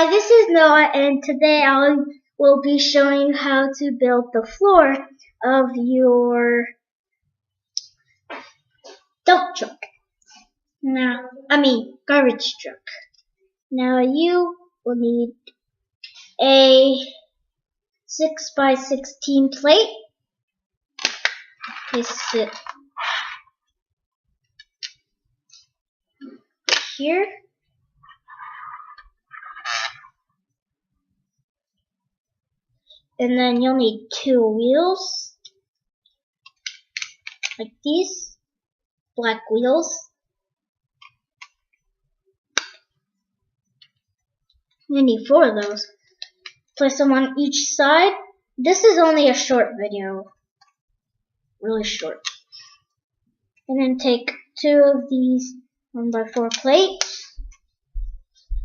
Hi, this is Noah, and today I will be showing you how to build the floor of your dump truck. Garbage truck. Now you will need a 6x16 plate. Place it here. And then you'll need 2 wheels, like these, black wheels. You need 4 of those. Place them on each side. This is only a short video, really short. And then take 2 of these 1x4 plates,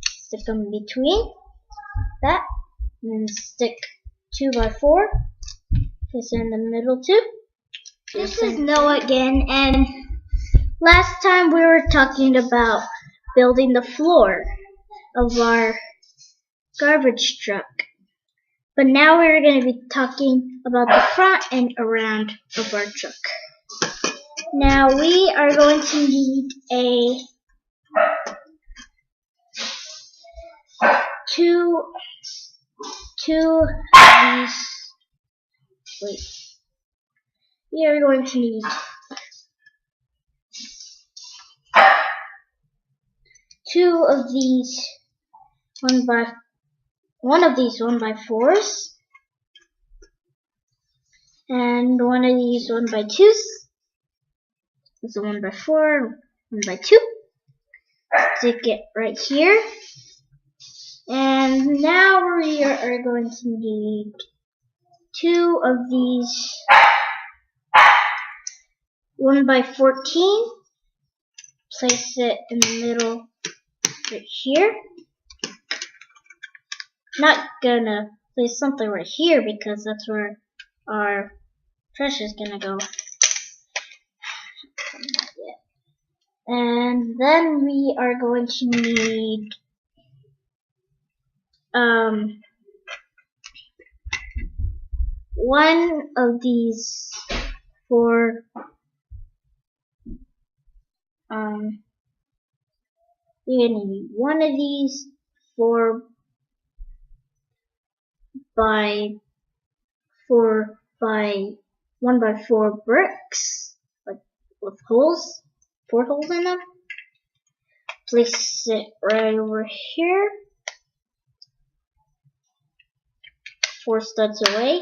stick them in between that, and then stick 2x4, place it in the middle too. This is Noah again, and last time we were talking about building the floor of our garbage truck. But now we're going to be talking about the front and around of our truck. Now we are going to need two of these. Wait. We are going to need two of these 1x4s and one of these 1x2s. This is a 1x4, 1x2. Stick it right here. And now we are going to need 2 of these 1x14. Place it in the middle right here. Not gonna place something right here because that's where our trash is gonna go. And then we are going to need one of these for you're gonna need one of these 1x4 bricks, like with holes, 4 holes in them. Place it right over here, 4 studs away.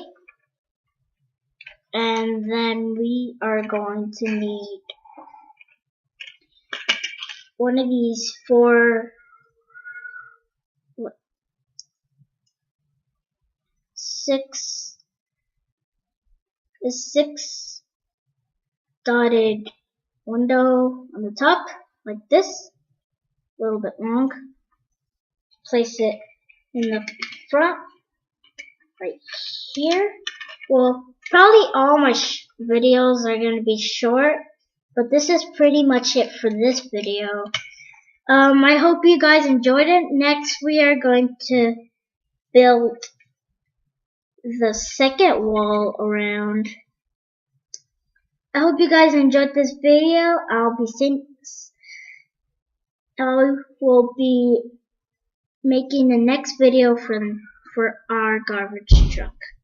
And then we are going to need one of these 6 dotted window on the top, like this, a little bit long. Place it in the front, right here. Well, probably all my videos are going to be short, but this is pretty much it for this video. I hope you guys enjoyed it. Next, we are going to build the second wall around. I hope you guys enjoyed this video. I will be making the next video for our garbage truck.